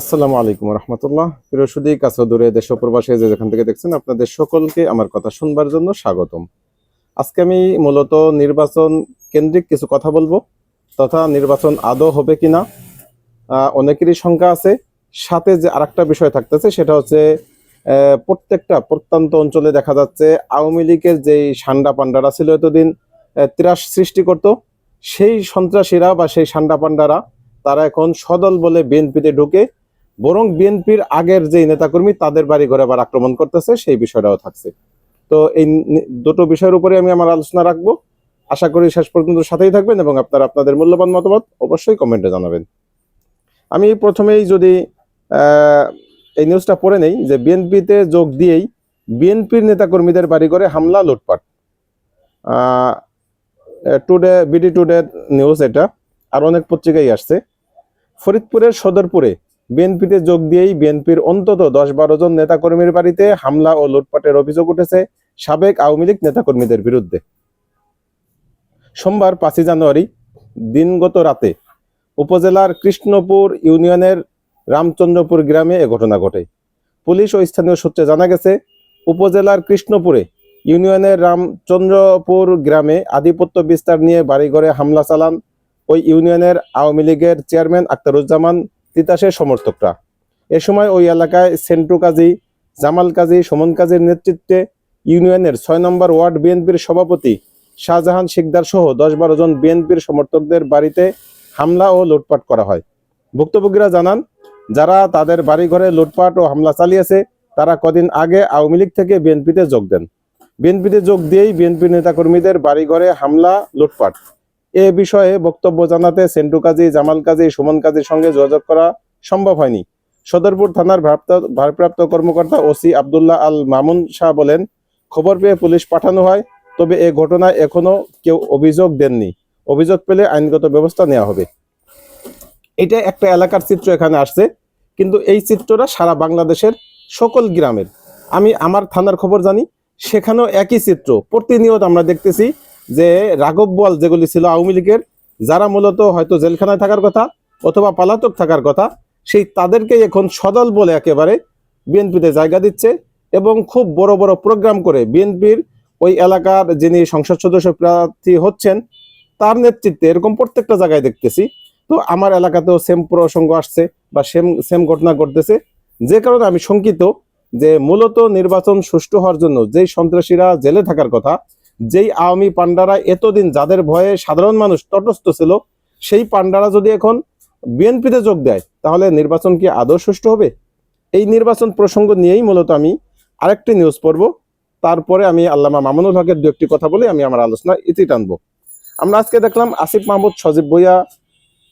আসসালামু আলাইকুম রহমতুল্লাহ। প্রিয় সুদী, কাছে দূরে দেশ ও প্রবাসে যে যেখান থেকে দেখছেন, আপনাদের সকলকে আমার কথা শুনবার জন্য স্বাগতম। আজকে আমি মূলত নির্বাচন কেন্দ্রিক কিছু কথা বলবো, তথা নির্বাচন আদৌ হবে কিনা অনেকেরই শঙ্কা আছে। সাথে যে আরেকটা বিষয় থাকতেছে সেটা হচ্ছে প্রত্যেকটা প্রত্যন্ত অঞ্চলে দেখা যাচ্ছে আওয়ামী লীগের যেই সান্ডা পান্ডারা ছিল এতদিন ত্রাস সৃষ্টি করত, সেই সন্ত্রাসীরা বা সেই সান্ডা পান্ডারা তারা এখন সদল বলে বিএনপিতে ঢুকে, বরং বিএনপির আগের যে নেতাকর্মী তাদের বাড়ি ঘরে আবার আক্রমণ করতেছে, সেই বিষয়টাও থাকছে। তো এই দুটো বিষয়ের উপরে আমি আমার আলোচনা রাখবো। আশা করি শেষ পর্যন্ত সাথেই থাকবেন এবং আপনারা আপনাদের মূল্যবান মতামত অবশ্যই কমেন্টে জানাবেন। আমি প্রথমেই যদি এই নিউজটা পড়ে নেই যে বিএনপিতে যোগ দিয়েই বিএনপির নেতাকর্মীদের বাড়ি ঘরে হামলা, লুটপাট। টুডে, বিডি টুডে নিউজ এটা, আর অনেক পত্রিকায় আসছে। ফরিদপুরের সদরপুরে বিএনপিতে যোগ দিয়েই বিএনপির অন্তত 10-12 জন নেতাকর্মীর বাড়িতে হামলা ও লুটপাটের অভিযোগ উঠেছে সাবেক আওয়ামী লীগ নেতাকর্মীদের বিরুদ্ধে। সোমবার 5 জানুয়ারি দিনগত রাতে উপজেলার কৃষ্ণপুর ইউনিয়নের রামচন্দ্রপুর গ্রামে এ ঘটনা ঘটে। পুলিশ ও স্থানীয় সূত্রে জানা গেছে, উপজেলার কৃষ্ণপুরে ইউনিয়নের রামচন্দ্রপুর গ্রামে আধিপত্য বিস্তার নিয়ে বাড়িঘরে হামলা চালান ওই ইউনিয়নের আওয়ামী লীগের চেয়ারম্যান আখতারুজ্জামান তিতাসের সমর্থকরা। এ সময় ওই এলাকায় সেন্টু কাজী, জামাল কাজী, সুমন কাজীর নেতৃত্বে ইউনিয়নের 6 নম্বর ওয়ার্ড বিএনপির সভাপতি শাহজাহান শিকদার সহ 10-12 জন বিএনপির সমর্থকদের বাড়িতে হামলা ও লুটপাট করা হয়। ভুক্তভোগীরা জানান, যারা তাদের বাড়িঘরে লুটপাট ও হামলা চালিয়েছে তারা কদিন আগে আওয়ামী লীগ থেকে বিএনপিতে যোগ দেন। বিএনপিতে যোগ দিয়েই বিএনপি নেতাকর্মীদের বাড়িঘরে হামলা, লুটপাট। এ বিষয়ে বক্তব্য জানাতে সেন্টু কাজী, জামাল কাজী, সুমন কাজীর সঙ্গে যোগাযোগ করা সম্ভব হয়নি। সদরপুর থানার ভারপ্রাপ্ত কর্মকর্তা ওসি আব্দুল্লাহ আল মামুন শাহ বলেন, খবর পেয়ে পুলিশ পাঠানো হয়, তবে এ ঘটনায় এখনো কেউ অভিযোগ দেননি। অভিযোগ পেলে আইনগত ব্যবস্থা নেওয়া হবে। এটা একটা এলাকার চিত্র এখানে আসছে, কিন্তু এই চিত্রটা সারা বাংলাদেশের সকল গ্রামের। আমি আমার থানার খবর জানি, সেখানেও একই চিত্র প্রতিনিয়ত আমরা দেখতেছি যে রাঘব বোয়াল যেগুলি ছিল আওয়ামী লীগের, যারা মূলত হয়তো জেলখানায় থাকার কথা অথবা পলাতক থাকার কথা, সেই তাদেরকেই এখন সদল বলে একেবারে বিএনপিতে জায়গা দিচ্ছে এবং খুব বড় বড় প্রোগ্রাম করে বিএনপির ওই এলাকার যিনি সংসদ সদস্য প্রার্থী হচ্ছেন তার নেতৃত্বে এরকম প্রত্যেকটা জায়গায় দেখতেছি। তো আমার এলাকাতেও সেম প্রসঙ্গ আসছে বা সেম সেম ঘটনা ঘটতেছে, যে কারণে আমি শঙ্কিত যে মূলত নির্বাচন সুষ্ঠু হওয়ার জন্য যেই সন্ত্রাসীরা জেলে থাকার কথা, যেই আওয়ামী পান্ডারা এতদিন যাদের ভয়ে সাধারণ মানুষ তটস্থ ছিল, সেই পান্ডারা যদি এখন বিএনপিতে যোগ দেয় তাহলে নির্বাচন কি আদৌ সুষ্ঠু হবে? এই নির্বাচন প্রসঙ্গ নিয়েই মূলত আমি আরেকটি নিউজ পড়ব, তারপরে আমি আল্লামা মামুনুল হকের দু একটি কথা বলে আমি আমার আলোচনা ইতি টানবো। আমরা আজকে দেখলাম আসিফ মাহমুদ সজীব ভুঁইয়া,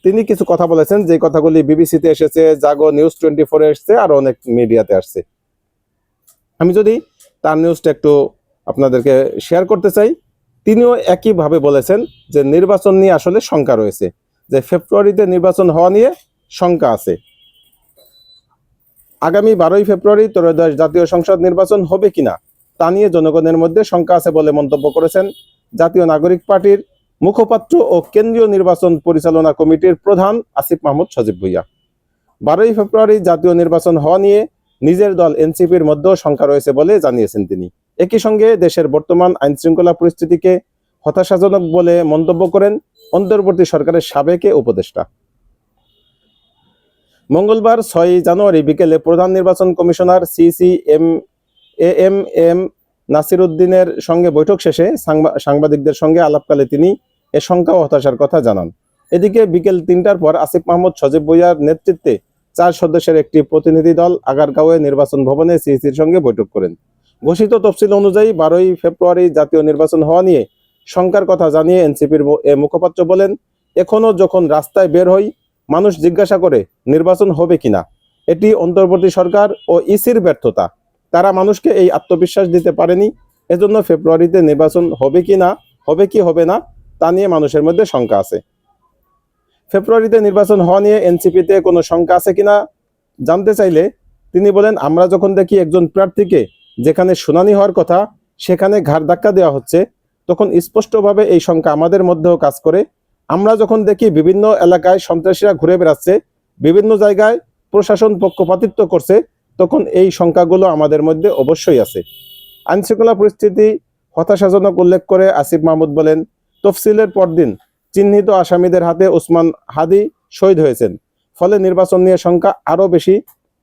তিনি কিছু কথা বলেছেন, যে কথাগুলি বিবিসিতে এসেছে, জাগো, নিউজ 24 এসছে, আর অনেক মিডিয়াতে আসছে। আমি যদি তার নিউজটা একটু আপনাদেরকে শেয়ার করতে চাই। তিনিও একইভাবে বলেছেন যে নির্বাচন নিয়ে আসলে শঙ্কা রয়েছে, যে ফেব্রুয়ারিতে নির্বাচন হওয়া নিয়ে শঙ্কা আছে। আগামী 12ই ফেব্রুয়ারি ত্রয়োদশ জাতীয় সংসদ নির্বাচন হবে কিনা তা নিয়ে জনগণের মধ্যে শঙ্কা আছে বলে মন্তব্য করেছেন জাতীয় নাগরিক পার্টির মুখপাত্র ও কেন্দ্রীয় নির্বাচন পরিচালনা কমিটির প্রধান আসিফ মাহমুদ সজীব ভুঁইয়া। 12ই ফেব্রুয়ারি জাতীয় নির্বাচন হওয়া নিয়ে নিজের দল এনসিপির মধ্যেও শঙ্কা রয়েছে বলে জানিয়েছেন তিনি। একই সঙ্গে দেশের বর্তমান আইন শৃঙ্খলা পরিস্থিতিকে হতাশাজনক বলে মন্তব্য করেন অন্তর্বর্তী সরকারের সাবেক উপদেষ্টা। মঙ্গলবার 6 জানুয়ারি বিকেলে প্রধান নির্বাচন কমিশনার এম নাসির উদ্দিনের সঙ্গে বৈঠক শেষে সাংবাদিকদের সঙ্গে আলাপকালে তিনি এ শঙ্কা ও হতাশার কথা জানান। এদিকে বিকেল 3টার পর আসিফ মাহমুদ সজীব ভুঁইয়ার নেতৃত্বে 4 সদস্যের একটি প্রতিনিধি দল আগারগাঁওয়ে নির্বাচন ভবনে সিইসির সঙ্গে বৈঠক করেন। ঘোষিত তফসিল অনুযায়ী 12ই ফেব্রুয়ারি জাতীয় নির্বাচন হওয়া নিয়ে শঙ্কার কথা জানিয়ে এনসিপির মুখপাত্র বলেন, এখনো যখন রাস্তায় বের হই মানুষ জিজ্ঞাসা করে নির্বাচন হবে কিনা, এটি অন্তর্বর্তী সরকার ও ইসির ব্যর্থতা। তারা মানুষকে এই আত্মবিশ্বাস দিতে পারেনি। এজন্য ফেব্রুয়ারিতে নির্বাচন হবে কি না, হবে কি হবে না তা নিয়ে মানুষের মধ্যে শঙ্কা আছে। ফেব্রুয়ারিতে নির্বাচন হওয়া নিয়ে এনসিপিতে কোনো শঙ্কা আছে কিনা জানতে চাইলে তিনি বলেন, আমরা যখন দেখি একজন প্রার্থীকে যেখানে শুনানি হওয়ার কথা সেখানে ঘাড় ধাক্কা দেওয়া হচ্ছে, তখন স্পষ্টভাবে এই শঙ্কা আমাদের মধ্যেও কাজ করে। আমরা যখন দেখি বিভিন্ন এলাকায় সন্ত্রাসীরা ঘুরে বেড়াচ্ছে, বিভিন্ন জায়গায় প্রশাসন পক্ষপাতিত্ব করছে, তখন এই সংখ্যাগুলো আমাদের মধ্যে অবশ্যই আছে। আইনশৃঙ্খলা পরিস্থিতি হতাশাজনক উল্লেখ করে আসিফ মাহমুদ বলেন, তফসিলের পরদিন চিহ্নিত আসামিদের হাতে ওসমান হাদি শহীদ হয়েছেন, ফলে নির্বাচন নিয়ে শঙ্কা আরো বেশি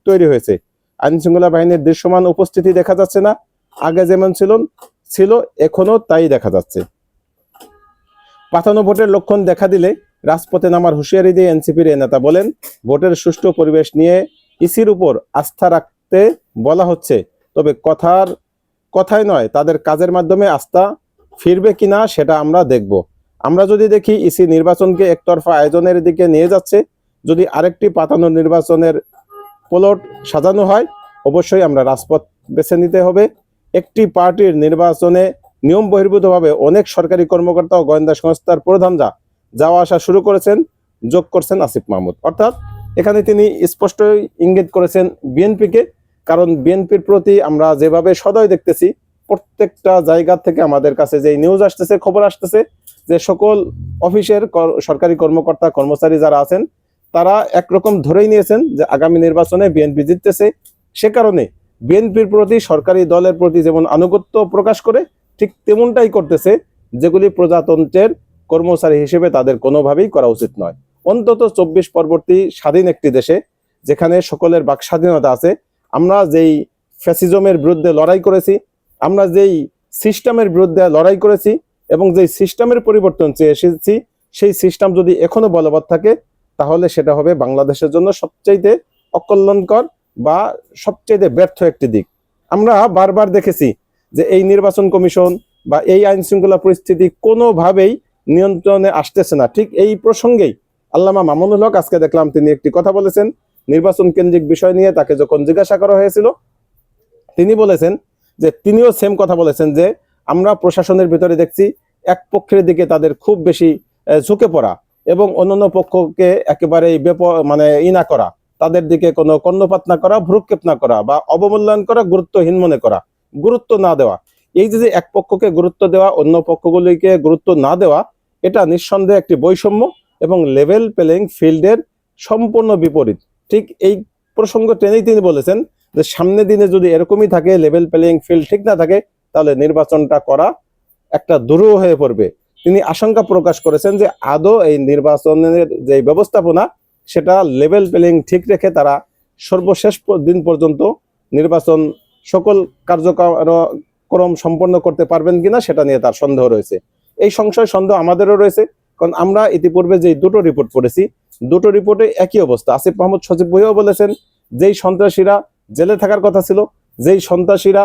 তৈরি হয়েছে। আইনশৃঙ্খলা বাহিনীর দৃশ্যমান উপস্থিতি দেখা যাচ্ছে না, আগে যেমন ছিল এখনো তাই দেখা যাচ্ছে। পাতানো ভোটের লক্ষণ দেখা দিলে রাজপথে নামার হুঁশিয়ারি দিয়ে এনসিপির এ নেতা বলেন, ভোটের সুষ্ঠু পরিবেশ নিয়ে ইসির উপর আস্থা রাখতে বলা হচ্ছে, তবে কথায় নয়, তাদের কাজের মাধ্যমে আস্থা ফিরবে কিনা সেটা আমরা দেখব। আমরা যদি দেখি ইসি নির্বাচনকে একতরফা আয়োজনের দিকে নিয়ে যাচ্ছে, যদি আরেকটি পাতানো নির্বাচনের প্লট সাজানো হয়, অবশ্যই আমরা রাজপথ বেছে নিতে হবে। একটি পার্টির নির্বাচনে নিয়ম বহির্ভূতভাবে অনেক সরকারি কর্মকর্তা ও গোয়েন্দা সংস্থার প্রধানরা যাওয়া আসা শুরু করেছেন, যোগ করছেন আসিফ মাহমুদ। অর্থাৎ এখানে তিনি স্পষ্টই ইঙ্গিত করেছেন বিএনপিকে, কারণ বিএনপির প্রতি আমরা যেভাবে সদয় দেখতেছি, প্রত্যেকটা জায়গা থেকে আমাদের কাছে যে নিউজ আসতেছে, খবর আসতেছে, যে সকল অফিসের সরকারি কর্মকর্তা কর্মচারী যারা আছেন, তারা একরকম ধরেই নিয়েছেন যে আগামী নির্বাচনে বিএনপি জিততেছে। সে কারণে বিএনপির প্রতি, সরকারি দলের প্রতি যেমন আনুগত্য প্রকাশ করে, ঠিক তেমনটাই করতেছে, যেগুলি প্রজাতন্ত্রের কর্মচারী হিসেবে তাদের কোনোভাবেই করা উচিত নয়। অন্তত 24 পরবর্তী স্বাধীন একটি দেশে, যেখানে সকলের বাক স্বাধীনতা আছে, আমরা যেই ফ্যাসিজমের বিরুদ্ধে লড়াই করেছি, আমরা যেই সিস্টেমের বিরুদ্ধে লড়াই করেছি এবং যেই সিস্টেমের পরিবর্তন চেয়ে এসেছি, সেই সিস্টেম যদি এখনো বলবৎ থাকে, তাহলে সেটা হবে বাংলাদেশের জন্য সবচাইতে অকল্যাণকর বা সবচাইতে ব্যর্থ একটি দিক। আমরা বারবার দেখেছি যে এই নির্বাচন কমিশন বা এই আইন শৃঙ্খলা পরিস্থিতি কোনোভাবেই নিয়ন্ত্রণে আসতেছে না। ঠিক এই প্রসঙ্গেই আল্লামা মামুনুল হক আজকে দেখলাম তিনি একটি কথা বলেছেন নির্বাচন কেন্দ্রিক বিষয় নিয়ে। তাকে যখন জিজ্ঞাসা করা হয়েছিল, তিনি বলেছেন যে তিনিও সেম কথা বলেছেন যে আমরা প্রশাসনের ভিতরে দেখছি এক পক্ষের দিকে তাদের খুব বেশি ঝুঁকে পড়া এবং অন্যান্য পক্ষকে একেবারেই না করা, তাদের দিকে কোনো কর্ণপাত না করা, ভ্রুক্ষেপ না করা বা অবমূল্যায়ন করা, গুরুত্বহীন মনে করা, গুরুত্ব না দেওয়া। এই যে এক পক্ষকে গুরুত্ব দেওয়া, অন্য পক্ষগুলিকে গুরুত্ব না দেওয়া, এটা নিঃসন্দেহে একটি বৈষম্য এবং লেভেল প্লেইং ফিল্ডের সম্পূর্ণ বিপরীত। ঠিক এই প্রসঙ্গ টেনেই তিনি বলেছেন যে সামনের দিনে যদি এরকমই থাকে, লেভেল প্লেইং ফিল্ড ঠিক না থাকে, তাহলে নির্বাচনটা করা একটা দুরূহ হয়ে পড়বে। তিনি আশঙ্কা প্রকাশ করেছেন যে আদৌ এই নির্বাচনের যে ব্যবস্থাপনা, সেটা লেভেল প্লেইং ঠিক রেখে তারা সর্বশেষ দিন পর্যন্ত নির্বাচন সকল কার্যক্রম সম্পন্ন করতে পারবেন কিনা সেটা নিয়ে তার সন্দেহ রয়েছে। এই সংশয় সন্দেহ আমাদেরও রয়েছে, কারণ আমরা ইতিপূর্বে যে দুটো রিপোর্ট পড়েছি, দুটো রিপোর্টে একই অবস্থা। আসিফ মাহমুদ সচিব বইও বলেছেন যেই সন্ত্রাসীরা জেলে থাকার কথা ছিল, যেই সন্ত্রাসীরা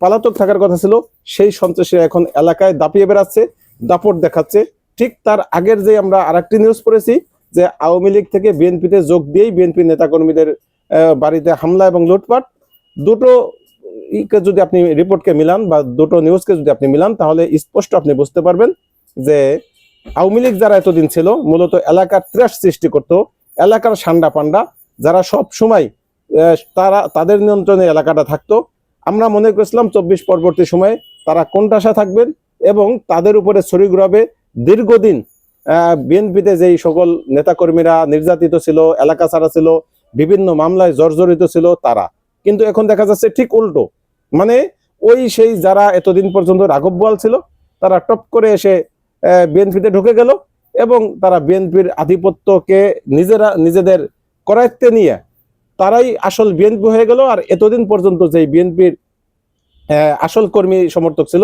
পলাতক থাকার কথা ছিল, সেই সন্ত্রাসীরা এখন এলাকায় দাপিয়ে বেড়াচ্ছে, দাপট দেখাচ্ছে। ঠিক তার আগের যে আমরা আরেকটি নিউজ পড়েছি যে আওয়ামী লীগ থেকে বিএনপিতে যোগ দিয়েই বিএনপি নেতাকর্মীদের বাড়িতে হামলা এবং লুটপাট। দুটো যদি আপনি রিপোর্টকে মিলান বা দুটো নিউজকে যদি আপনি মিলান, তাহলে স্পষ্ট আপনি বুঝতে পারবেন যে আওয়ামী লীগ যারা এতদিন ছিল, মূলত এলাকার ত্রাস সৃষ্টি করত, এলাকার সান্ডা পান্ডা যারা সব সময় তাদের নিয়ন্ত্রণে এলাকাটা থাকতো। আমরা মনে করেছিলাম 24 পরবর্তী সময়ে তারা কোণঠাসা থাকবেন এবং তাদের উপরে ছড়ি ঘুরাবে দীর্ঘদিন বিএনপিতে যেই সকল নেতাকর্মীরা নির্যাতিত ছিল, এলাকা ছাড়া ছিল, বিভিন্ন মামলায় জর্জরিত ছিল তারা। কিন্তু এখন দেখা যাচ্ছে ঠিক উল্টো, মানে সেই যারা এতদিন পর্যন্ত রাঘব বোয়াল ছিল, তারা টপ করে এসে বিএনপিতে ঢুকে গেল এবং তারা বিএনপির আধিপত্যকে নিজেদের করায়ত্তে নিয়ে তারাই আসল বিএনপি হয়ে গেল। আর এতদিন পর্যন্ত যে বিএনপির আসল কর্মী সমর্থক ছিল,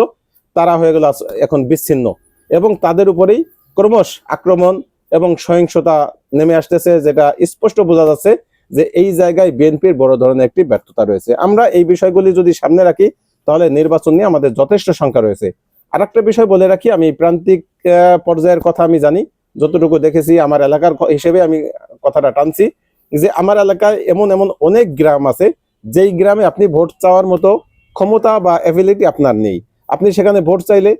তারা হয়ে গেল এখন বিচ্ছিন্ন এবং তাদের উপরেই ক্রমশ আক্রমণ এবং সহিংসতা নেমে আসতেছে, যেটা স্পষ্ট বোঝা যাচ্ছে যে এই জায়গায় বিএনপির বড় ধরনের একটি ব্যর্থতা রয়েছে। আমরা এই বিষয়গুলি যদি সামনে রাখি, তাহলে নির্বাচন নিয়ে আমাদের যথেষ্ট শঙ্কা রয়েছে। আর একটা বিষয় বলে রাখি, আমি প্রান্তিক পর্যায়ের কথা আমি জানি, যতটুকু দেখেছি আমার এলাকার হিসেবে আমি কথাটা টানছি যে আমার এলাকায় এমন অনেক গ্রাম আছে যেই গ্রামে আপনি ভোট চাওয়ার মতো ক্ষমতা বা অ্যাবিলিটি আপনার নেই। আপনি সেখানে ভোট চাইলে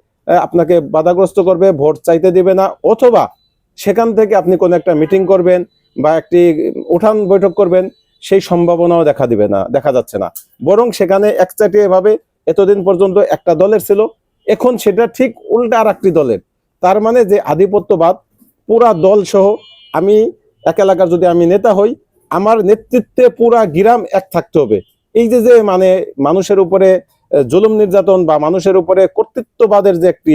আপনাকে বাধাগ্রস্ত করবে, ভোট চাইতে দিবে না, অথবা সেখান থেকে আপনি কোনো একটা মিটিং করবেন বা একটি উঠান বৈঠক করবেন, সেই সম্ভাবনাও দেখা যাচ্ছে না। বরং সেখানে একচাটিয়া ভাবে এতদিন পর্যন্ত একটা দলের ছিল, এখন সেটা ঠিক উল্টা আর একটি দলের। তার মানে যে আধিপত্যবাদ পুরা দল সহ, আমি এক এলাকার যদি আমি নেতা হই, আমার নেতৃত্বে পুরা গ্রাম এক থাকতে হবে। এই যে যে মানে মানুষের উপরে জুলুম নির্যাতন বা মানুষের উপরে কর্তৃত্ববাদের যে একটি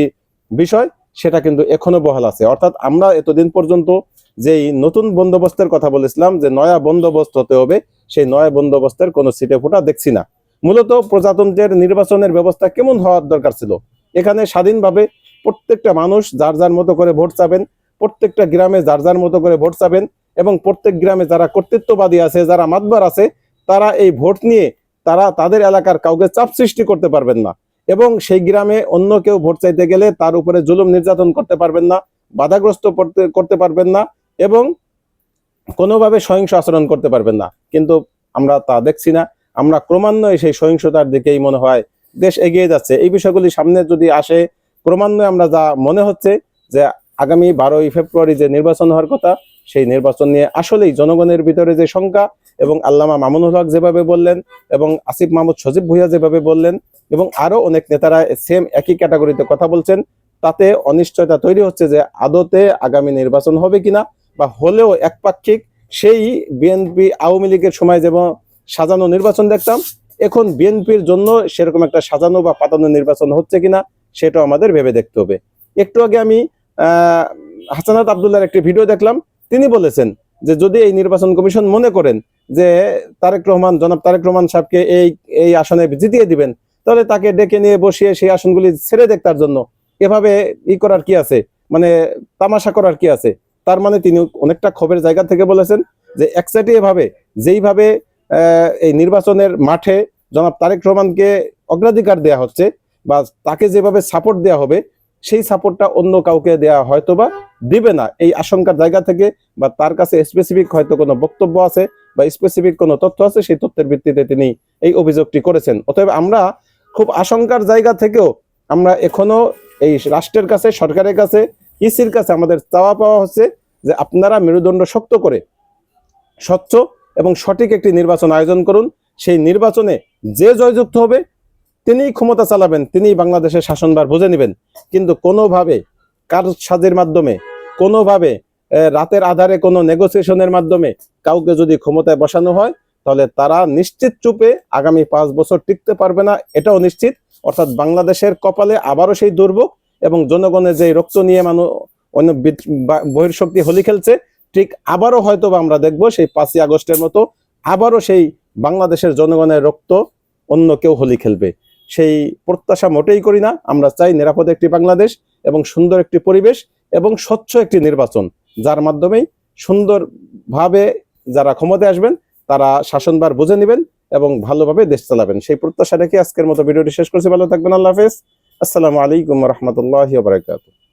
বিষয়, সেটা কিন্তু এখনো বহাল আছে। অর্থাৎ আমরা এতদিন পর্যন্ত যেই নতুন বন্দোবস্তের কথা বলেছিলাম যে নয়া বন্দোবস্ত হতে হবে, সেই নয়া বন্দোবস্তের কোনো ছিটে ফোঁটা দেখছি না। মূলত প্রজাতন্ত্রের নির্বাচনের ব্যবস্থা কেমন হওয়ার দরকার ছিল, এখানে স্বাধীনভাবে প্রত্যেকটা মানুষ যার যার মতো করে ভোট চাবেন, প্রত্যেকটা গ্রামে যার যার মতো করে ভোট চাবেন, এবং প্রত্যেক গ্রামে যারা কর্তৃত্ববাদী আছে, যারা মাতবার আছে, তারা এই ভোট নিয়ে তারা তাদের এলাকার কাউকে চাপ সৃষ্টি করতে পারবেন না, এবং সেই গ্রামে অন্য কেউ ভোট চাইতে গেলে তার উপরে জুলুম নির্যাতন করতে পারবেন না, বাধাগ্রস্ত করতে পারবেন না, এবং কোনোভাবে সহিংস আচরণ করতে পারবেন না। কিন্তু আমরা তা দেখছি না। আমরা ক্রমান্বয়ে সেই সহিংসতার দিকেই মনে হয় দেশ এগিয়ে যাচ্ছে। এই বিষয়গুলি সামনে যদি আসে, ক্রমান্বয়ে আমরা যা মনে হচ্ছে যে আগামী 12ই ফেব্রুয়ারি যে নির্বাচন হওয়ার কথা, সেই নির্বাচন নিয়ে আসলেই জনগণের ভিতরে যে শঙ্কা, এবং আল্লামা মামুনুল হক যেভাবে বললেন, এবং আসিফ মাহমুদ সজীব ভুঁইয়া যেভাবে বললেন, এবং আরো অনেক নেতারা সেম একই ক্যাটাগরিতে কথা বলছেন, তাতে অনিশ্চয়তা তৈরি হচ্ছে যে আদতে আগামী নির্বাচন হবে কিনা, বা হলেও একপাক্ষিক সেই বিএনপি আওয়ামী লীগের সময় যেমন সাজানো নির্বাচন দেখতাম, এখন বিএনপির জন্য সেরকম একটা সাজানো বা পাতানো নির্বাচন হচ্ছে কিনা, সেটাও আমাদের ভেবে দেখতে হবে। একটু আগে আমি হাসানাত আব্দুল্লাহর একটি ভিডিও দেখলাম। তিনি বলেছেন যে যদি এই নির্বাচন কমিশন মনে করেন যে জনাব তারেক রহমান সাহেবকে এই আসনে জিতিয়ে দিবেন, তাহলে তাকে ডেকে নিয়ে বসিয়ে সেই আসনগুলি ছেড়ে দেখ তার জন্য। এভাবে করার কি আছে, মানে তামাশা করার কি আছে? তার মানে তিনি অনেকটা ক্ষোভের জায়গা থেকে বলেছেন যে একসাথে এভাবে যেইভাবে এই নির্বাচনের মাঠে জনাব তারেক রহমানকে অগ্রাধিকার দেয়া হচ্ছে, বা তাকে যেভাবে সাপোর্ট দেওয়া হবে, সেই সাপোর্টটা অন্য কাউকে দেওয়া হয়তো বা দিবে না, এই আশঙ্কার জায়গা থেকে, বা তার কাছে স্পেসিফিক হয়তো কোনো বক্তব্য আছে বা স্পেসিফিক কোনো তথ্য আছে, সেই তথ্যের ভিত্তিতে তিনি এই অভিযোগটি করেছেন। অতএব আমরা খুব আশঙ্কার জায়গা থেকেও আমরা এখনো এই রাষ্ট্রের কাছে, সরকারের কাছে, ইসির কাছে আমাদের চাওয়া পাওয়া হচ্ছে যে আপনারা মেরুদণ্ড শক্ত করে স্বচ্ছ এবং সঠিক একটি নির্বাচন আয়োজন করুন। সেই নির্বাচনে যে জয়যুক্ত হবে তিনিই ক্ষমতা চালাবেন, তিনিই বাংলাদেশের শাসনভার বুঝে নেবেন। কিন্তু কোনোভাবে কারসাজির মাধ্যমে, কোনোভাবে রাতের আধারে কোনো নেগোসিয়েশনের মাধ্যমে কাউকে যদি ক্ষমতায় বসানো হয়, তাহলে তারা নিশ্চিত চুপে আগামী 5 বছর টিকতে পারবে না, এটাও নিশ্চিত। অর্থাৎ বাংলাদেশের কপালে আবারও সেই দুর্ভোগ, এবং জনগণের যে রক্ত নিয়ে অন্য বহির্শক্তি হোলি খেলছে, ঠিক আবারও হয়তো আমরা দেখবো সেই 5ই আগস্টের মতো আবারও সেই বাংলাদেশের জনগণের রক্ত অন্য কেউ হোলি খেলবে। সেই প্রত্যাশা মোটেই করি না। আমরা চাই নিরাপদ একটি বাংলাদেশ, এবং সুন্দর একটি পরিবেশ, এবং স্বচ্ছ একটি নির্বাচন, যার মাধ্যমেই সুন্দরভাবে যারা ক্ষমতায় আসবেন তারা শাসনভার বুঝে নেবেন এবং ভালোভাবে দেশ চালাবেন। সেই প্রত্যাশা রেখে আজকের মতো ভিডিওটি শেষ করছি। ভালো থাকবেন। আল্লাহ হাফেজ। আসসালামু আলাইকুম ওয়া রাহমাতুল্লাহি ওয়া বারাকাতুহু।